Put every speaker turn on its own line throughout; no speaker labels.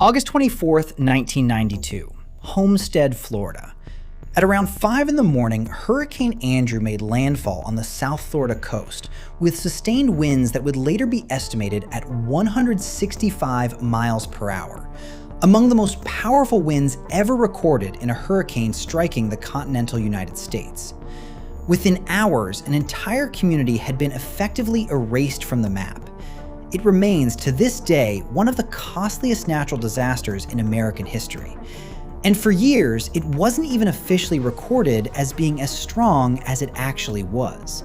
August 24th, 1992, Homestead, Florida. At around 5 in the morning, Hurricane Andrew made landfall on the South Florida coast, with sustained winds that would later be estimated at 165 miles per hour, among the most powerful winds ever recorded in a hurricane striking the continental United States. Within hours, an entire community had been effectively erased from the map. It remains, to this day, one of the costliest natural disasters in American history. And for years, it wasn't even officially recorded as being as strong as it actually was.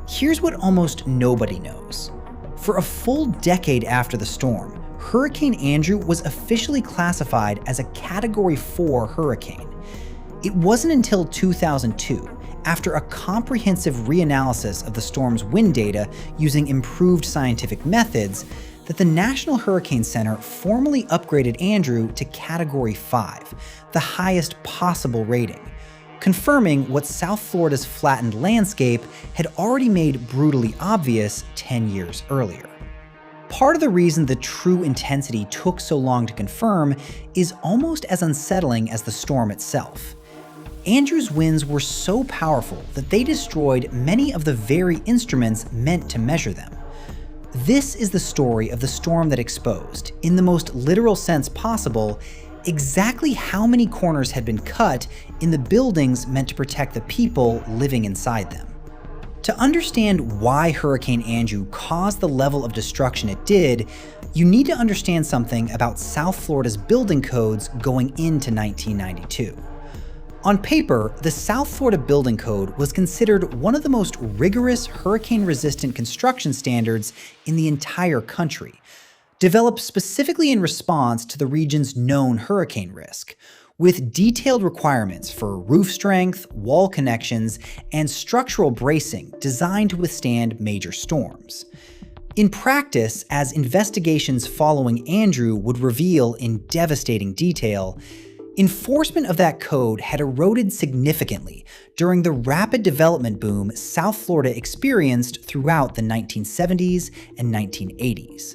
Here's what almost nobody knows. For a full decade after the storm, Hurricane Andrew was officially classified as a Category 4 hurricane. It wasn't until 2002, after a comprehensive reanalysis of the storm's wind data using improved scientific methods, that the National Hurricane Center formally upgraded Andrew to Category 5, the highest possible rating, confirming what South Florida's flattened landscape had already made brutally obvious 10 years earlier. Part of the reason the true intensity took so long to confirm is almost as unsettling as the storm itself. Andrew's winds were so powerful that they destroyed many of the very instruments meant to measure them. This is the story of the storm that exposed, in the most literal sense possible, exactly how many corners had been cut in the buildings meant to protect the people living inside them. To understand why Hurricane Andrew caused the level of destruction it did, you need to understand something about South Florida's building codes going into 1992. On paper, the South Florida Building Code was considered one of the most rigorous hurricane-resistant construction standards in the entire country, developed specifically in response to the region's known hurricane risk, with detailed requirements for roof strength, wall connections, and structural bracing designed to withstand major storms. In practice, as investigations following Andrew would reveal in devastating detail, enforcement of that code had eroded significantly during the rapid development boom South Florida experienced throughout the 1970s and 1980s.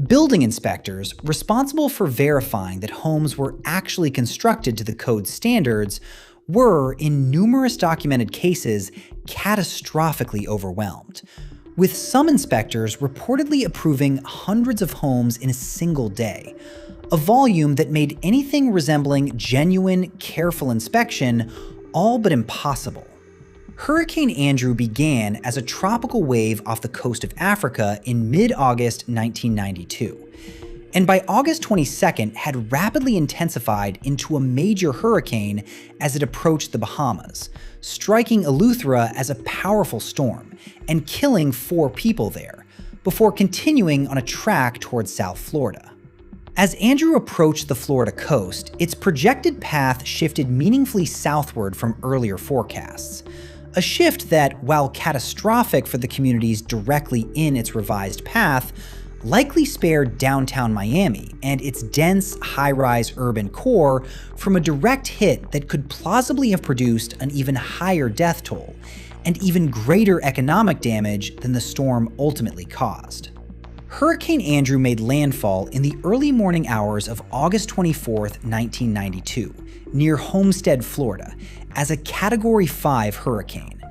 Building inspectors, responsible for verifying that homes were actually constructed to the code's standards, were, in numerous documented cases, catastrophically overwhelmed, with some inspectors reportedly approving hundreds of homes in a single day, a volume that made anything resembling genuine, careful inspection all but impossible. Hurricane Andrew began as a tropical wave off the coast of Africa in mid-August 1992, and by August 22nd had rapidly intensified into a major hurricane as it approached the Bahamas, striking Eleuthera as a powerful storm and killing 4 people there, before continuing on a track towards South Florida. As Andrew approached the Florida coast, its projected path shifted meaningfully southward from earlier forecasts, a shift that, while catastrophic for the communities directly in its revised path, likely spared downtown Miami and its dense, high-rise urban core from a direct hit that could plausibly have produced an even higher death toll and even greater economic damage than the storm ultimately caused. Hurricane Andrew made landfall in the early morning hours of August 24, 1992, near Homestead, Florida, as a Category 5 hurricane,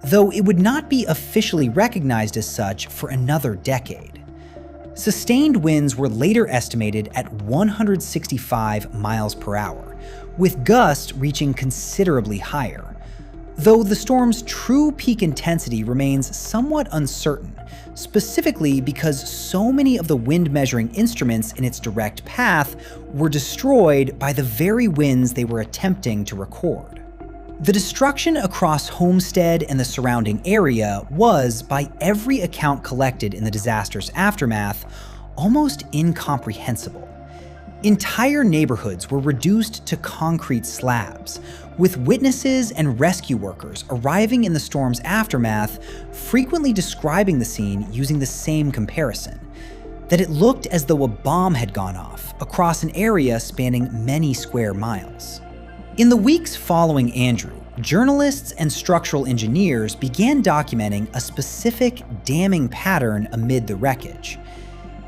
though it would not be officially recognized as such for another decade. Sustained winds were later estimated at 165 miles per hour, with gusts reaching considerably higher, though the storm's true peak intensity remains somewhat uncertain, specifically because so many of the wind-measuring instruments in its direct path were destroyed by the very winds they were attempting to record. The destruction across Homestead and the surrounding area was, by every account collected in the disaster's aftermath, almost incomprehensible. Entire neighborhoods were reduced to concrete slabs, with witnesses and rescue workers arriving in the storm's aftermath frequently describing the scene using the same comparison, that it looked as though a bomb had gone off across an area spanning many square miles. In the weeks following Andrew, journalists and structural engineers began documenting a specific damning pattern amid the wreckage.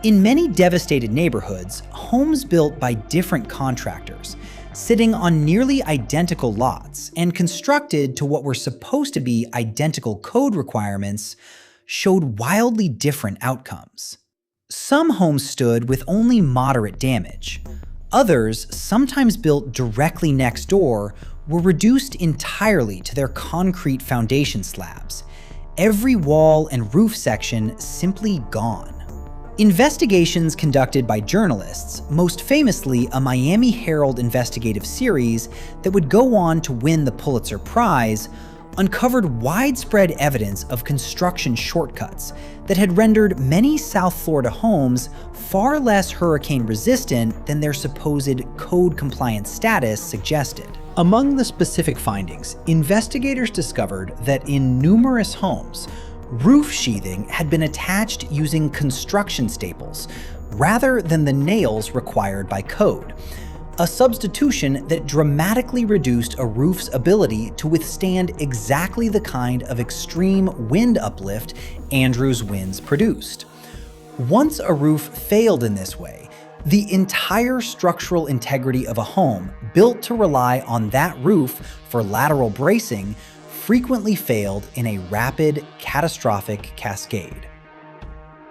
In many devastated neighborhoods, homes built by different contractors, sitting on nearly identical lots and constructed to what were supposed to be identical code requirements, showed wildly different outcomes. Some homes stood with only moderate damage. Others, sometimes built directly next door, were reduced entirely to their concrete foundation slabs, every wall and roof section simply gone. Investigations conducted by journalists, most famously a Miami Herald investigative series that would go on to win the Pulitzer Prize, uncovered widespread evidence of construction shortcuts that had rendered many South Florida homes far less hurricane-resistant than their supposed code-compliant status suggested. Among the specific findings, investigators discovered that in numerous homes, roof sheathing had been attached using construction staples rather than the nails required by code, a substitution that dramatically reduced a roof's ability to withstand exactly the kind of extreme wind uplift Andrew's winds produced. Once a roof failed in this way, the entire structural integrity of a home built to rely on that roof for lateral bracing frequently failed in a rapid, catastrophic cascade.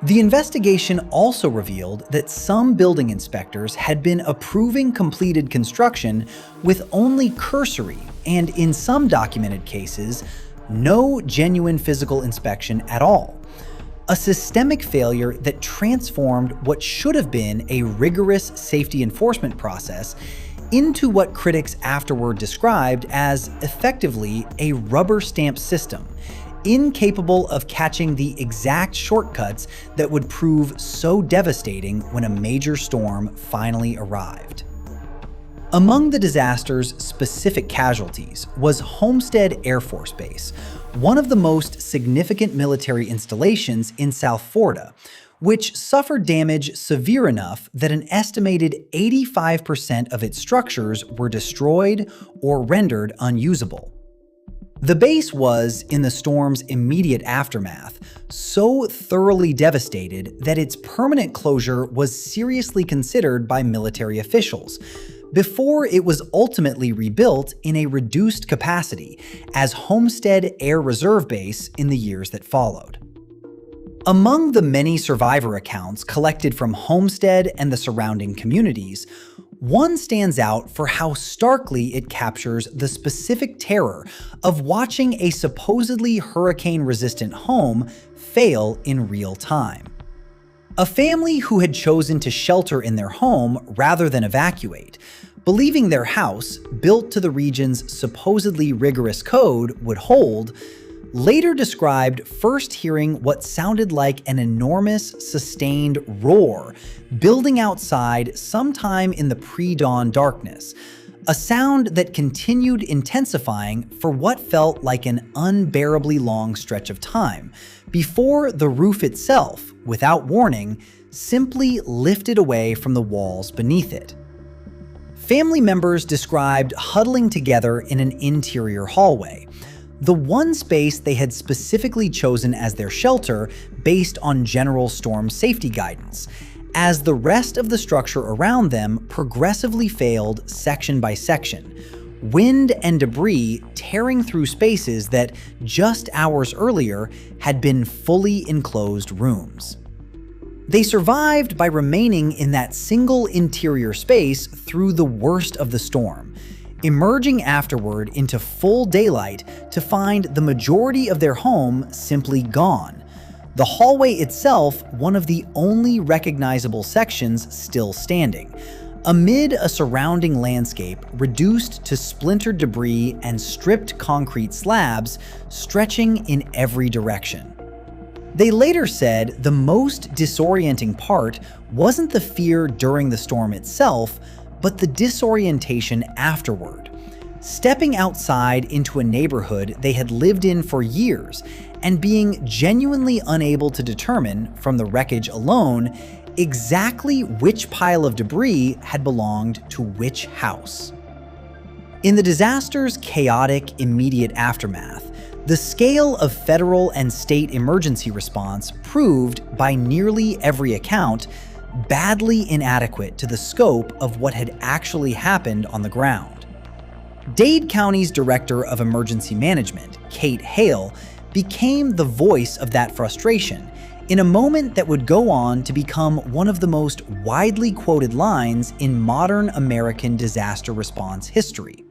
The investigation also revealed that some building inspectors had been approving completed construction with only cursory, and in some documented cases, no genuine physical inspection at all. A systemic failure that transformed what should have been a rigorous safety enforcement process into what critics afterward described as effectively a rubber stamp system, incapable of catching the exact shortcuts that would prove so devastating when a major storm finally arrived. Among the disaster's specific casualties was Homestead Air Force Base, one of the most significant military installations in South Florida, which suffered damage severe enough that an estimated 85% of its structures were destroyed or rendered unusable. The base was, in the storm's immediate aftermath, so thoroughly devastated that its permanent closure was seriously considered by military officials, before it was ultimately rebuilt in a reduced capacity as Homestead Air Reserve Base in the years that followed. Among the many survivor accounts collected from Homestead and the surrounding communities, one stands out for how starkly it captures the specific terror of watching a supposedly hurricane-resistant home fail in real time. A family who had chosen to shelter in their home rather than evacuate, believing their house, built to the region's supposedly rigorous code, would hold, later described first hearing what sounded like an enormous, sustained roar building outside sometime in the pre-dawn darkness, a sound that continued intensifying for what felt like an unbearably long stretch of time, before the roof itself, without warning, simply lifted away from the walls beneath it. Family members described huddling together in an interior hallway, the one space they had specifically chosen as their shelter based on general storm safety guidance, as the rest of the structure around them progressively failed section by section, wind and debris tearing through spaces that just hours earlier had been fully enclosed rooms. They survived by remaining in that single interior space through the worst of the storm, emerging afterward into full daylight to find the majority of their home simply gone, the hallway itself one of the only recognizable sections still standing, amid a surrounding landscape reduced to splintered debris and stripped concrete slabs stretching in every direction. They later said the most disorienting part wasn't the fear during the storm itself, but the disorientation afterward. Stepping outside into a neighborhood they had lived in for years and being genuinely unable to determine, from the wreckage alone, exactly which pile of debris had belonged to which house. In the disaster's chaotic, immediate aftermath, The scale of federal and state emergency response proved, by nearly every account, badly inadequate to the scope of what had actually happened on the ground. Dade County's Director of Emergency Management, Kate Hale, became the voice of that frustration in a moment that would go on to become one of the most widely quoted lines in modern American disaster response history.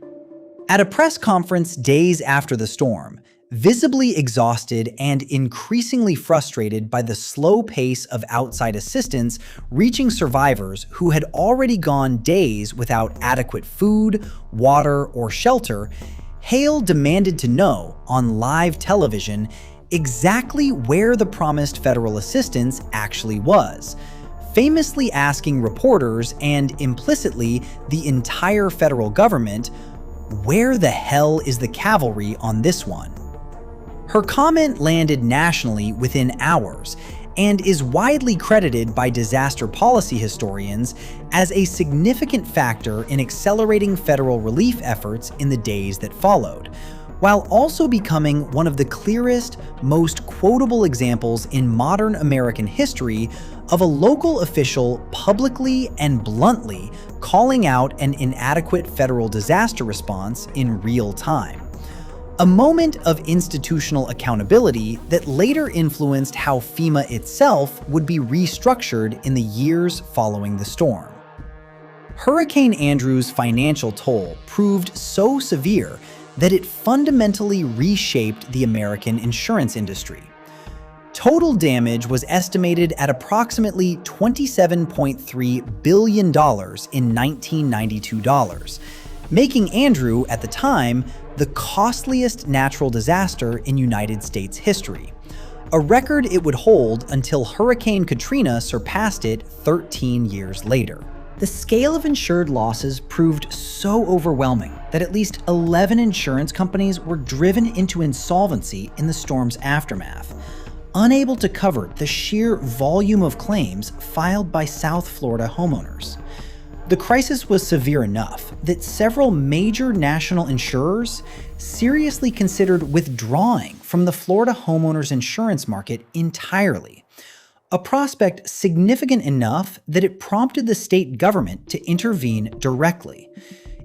At a press conference days after the storm, visibly exhausted and increasingly frustrated by the slow pace of outside assistance reaching survivors who had already gone days without adequate food, water, or shelter, Hale demanded to know, on live television, exactly where the promised federal assistance actually was, famously asking reporters and implicitly the entire federal government, "Where the hell is the cavalry on this one?" Her comment landed nationally within hours and is widely credited by disaster policy historians as a significant factor in accelerating federal relief efforts in the days that followed, while also becoming one of the clearest, most quotable examples in modern American history of a local official publicly and bluntly calling out an inadequate federal disaster response in real time. A moment of institutional accountability that later influenced how FEMA itself would be restructured in the years following the storm. Hurricane Andrew's financial toll proved so severe that it fundamentally reshaped the American insurance industry. Total damage was estimated at approximately $27.3 billion in 1992 dollars, making Andrew, at the time, the costliest natural disaster in United States history, a record it would hold until Hurricane Katrina surpassed it 13 years later. The scale of insured losses proved so overwhelming that at least 11 insurance companies were driven into insolvency in the storm's aftermath, unable to cover the sheer volume of claims filed by South Florida homeowners. The crisis was severe enough that several major national insurers seriously considered withdrawing from the Florida homeowners insurance market entirely, a prospect significant enough that it prompted the state government to intervene directly,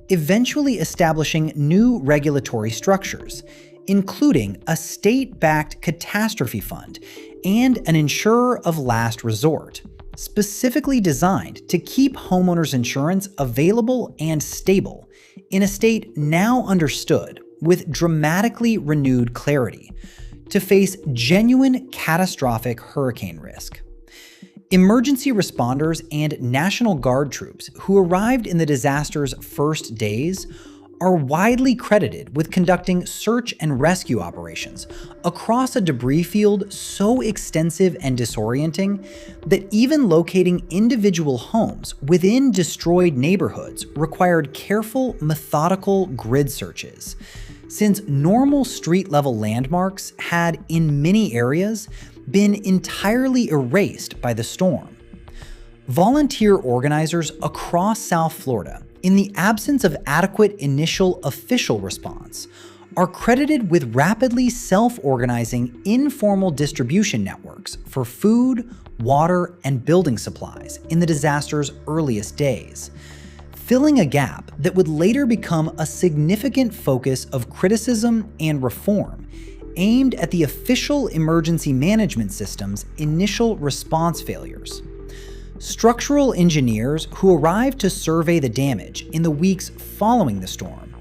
eventually establishing new regulatory structures, including a state-backed catastrophe fund and an insurer of last resort, specifically designed to keep homeowners insurance available and stable in a state now understood with dramatically renewed clarity to face genuine catastrophic hurricane risk. Emergency responders and National Guard troops who arrived in the disaster's first days are widely credited with conducting search and rescue operations across a debris field so extensive and disorienting that even locating individual homes within destroyed neighborhoods required careful, methodical grid searches, since normal street-level landmarks had, in many areas, been entirely erased by the storm. Volunteer organizers across South Florida, in the absence of adequate initial official response, are credited with rapidly self-organizing informal distribution networks for food, water, and building supplies in the disaster's earliest days, filling a gap that would later become a significant focus of criticism and reform aimed at the official emergency management system's initial response failures. Structural engineers who arrived to survey the damage in the weeks following the storm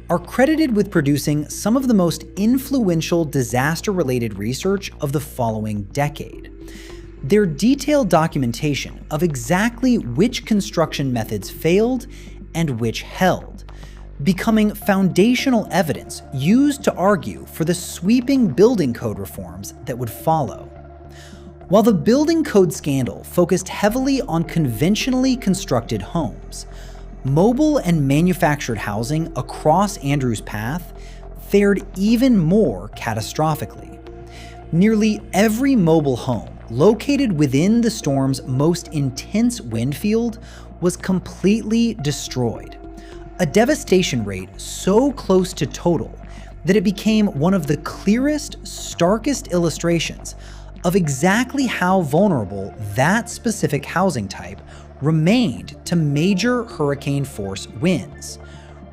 are credited with producing some of the most influential disaster-related research of the following decade. Their detailed documentation of exactly which construction methods failed and which held, becoming foundational evidence used to argue for the sweeping building code reforms that would follow. While the building code scandal focused heavily on conventionally constructed homes, mobile and manufactured housing across Andrew's path fared even more catastrophically. Nearly every mobile home located within the storm's most intense wind field was completely destroyed, a devastation rate so close to total that it became one of the clearest, starkest illustrations of exactly how vulnerable that specific housing type remained to major hurricane force winds,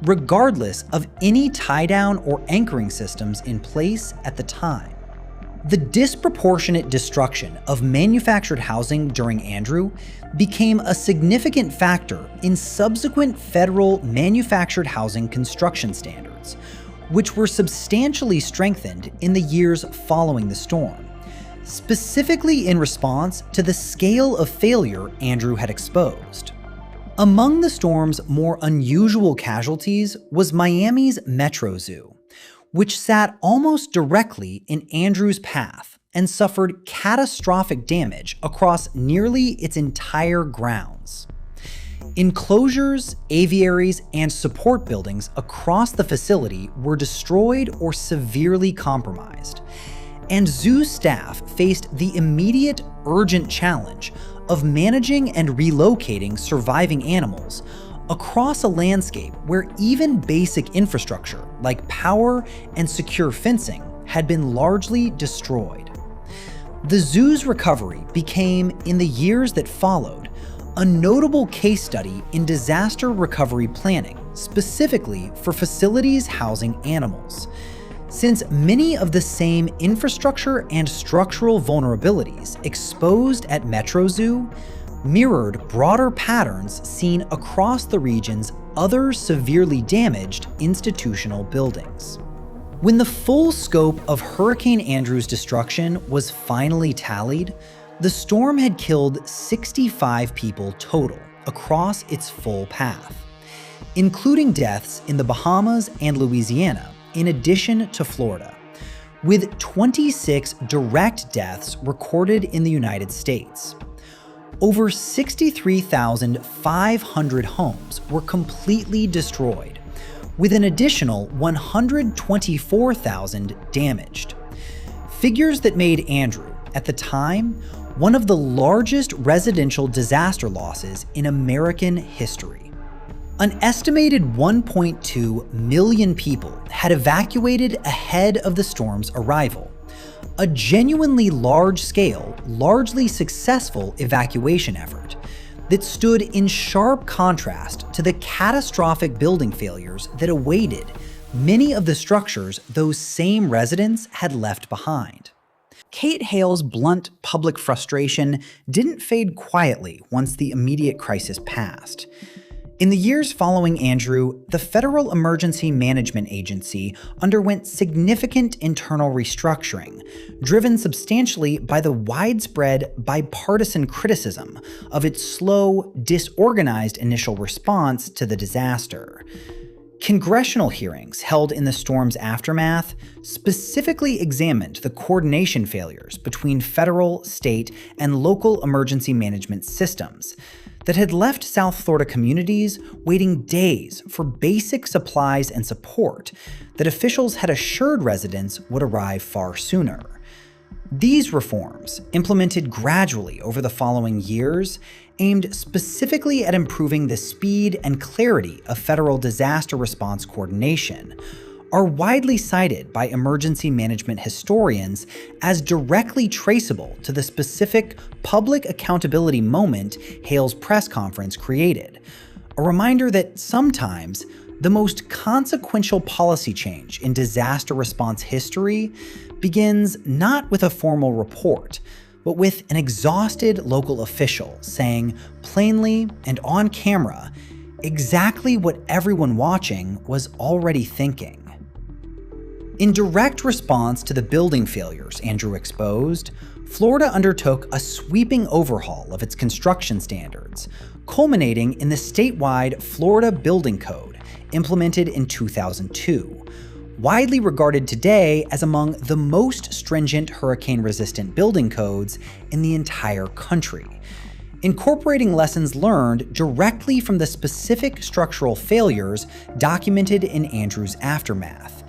regardless of any tie-down or anchoring systems in place at the time. The disproportionate destruction of manufactured housing during Andrew became a significant factor in subsequent federal manufactured housing construction standards, which were substantially strengthened in the years following the storm, specifically in response to the scale of failure Andrew had exposed. Among the storm's more unusual casualties was Miami's Metro Zoo, which sat almost directly in Andrew's path and suffered catastrophic damage across nearly its entire grounds. Enclosures, aviaries, and support buildings across the facility were destroyed or severely compromised, and zoo staff faced the immediate, urgent challenge of managing and relocating surviving animals across a landscape where even basic infrastructure like power and secure fencing had been largely destroyed. The zoo's recovery became, in the years that followed, a notable case study in disaster recovery planning, specifically for facilities housing animals, since many of the same infrastructure and structural vulnerabilities exposed at Metro Zoo mirrored broader patterns seen across the region's other severely damaged institutional buildings. When the full scope of Hurricane Andrew's destruction was finally tallied, the storm had killed 65 people total across its full path, including deaths in the Bahamas and Louisiana, in addition to Florida, with 26 direct deaths recorded in the United States. Over 63,500 homes were completely destroyed, with an additional 124,000 damaged. Figures that made Andrew, at the time, one of the largest residential disaster losses in American history. An estimated 1.2 million people had evacuated ahead of the storm's arrival, a genuinely large-scale, largely successful evacuation effort that stood in sharp contrast to the catastrophic building failures that awaited many of the structures those same residents had left behind. Kate Hale's blunt public frustration didn't fade quietly once the immediate crisis passed. In the years following Andrew, the Federal Emergency Management Agency underwent significant internal restructuring, driven substantially by the widespread bipartisan criticism of its slow, disorganized initial response to the disaster. Congressional hearings held in the storm's aftermath specifically examined the coordination failures between federal, state, and local emergency management systems that had left South Florida communities waiting days for basic supplies and support that officials had assured residents would arrive far sooner. These reforms, implemented gradually over the following years, aimed specifically at improving the speed and clarity of federal disaster response coordination, are widely cited by emergency management historians as directly traceable to the specific public accountability moment Hale's press conference created, a reminder that sometimes the most consequential policy change in disaster response history begins not with a formal report, but with an exhausted local official saying plainly and on camera exactly what everyone watching was already thinking. In direct response to the building failures Andrew exposed, Florida undertook a sweeping overhaul of its construction standards, culminating in the statewide Florida Building Code, implemented in 2002, widely regarded today as among the most stringent hurricane-resistant building codes in the entire country, incorporating lessons learned directly from the specific structural failures documented in Andrew's aftermath,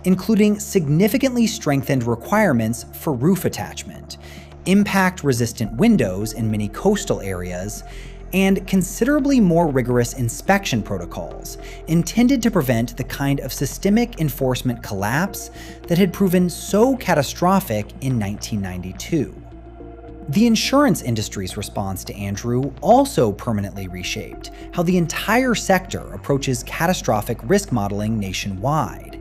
including significantly strengthened requirements for roof attachment, impact-resistant windows in many coastal areas, and considerably more rigorous inspection protocols intended to prevent the kind of systemic enforcement collapse that had proven so catastrophic in 1992. The insurance industry's response to Andrew also permanently reshaped how the entire sector approaches catastrophic risk modeling nationwide,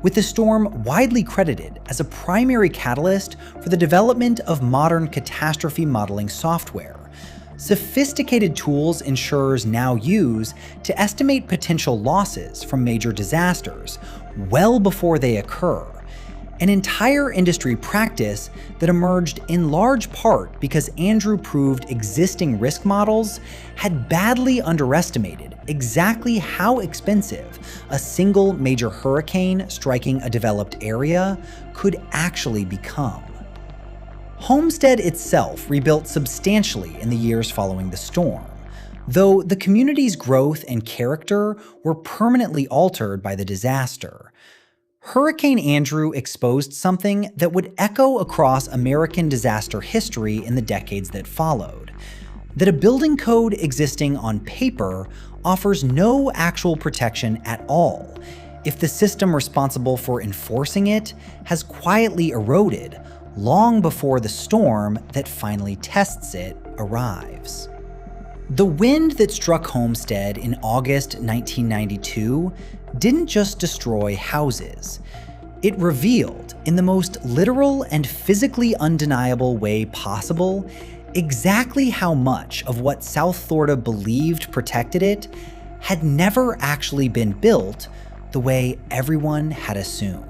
with the storm widely credited as a primary catalyst for the development of modern catastrophe modeling software, sophisticated tools insurers now use to estimate potential losses from major disasters well before they occur. An entire industry practice that emerged in large part because Andrew proved existing risk models had badly underestimated exactly how expensive a single major hurricane striking a developed area could actually become. Homestead itself rebuilt substantially in the years following the storm, though the community's growth and character were permanently altered by the disaster. Hurricane Andrew exposed something that would echo across American disaster history in the decades that followed: that a building code existing on paper offers no actual protection at all if the system responsible for enforcing it has quietly eroded long before the storm that finally tests it arrives. The wind that struck Homestead in August 1992 didn't just destroy houses. It revealed, in the most literal and physically undeniable way possible, exactly how much of what South Florida believed protected it had never actually been built the way everyone had assumed.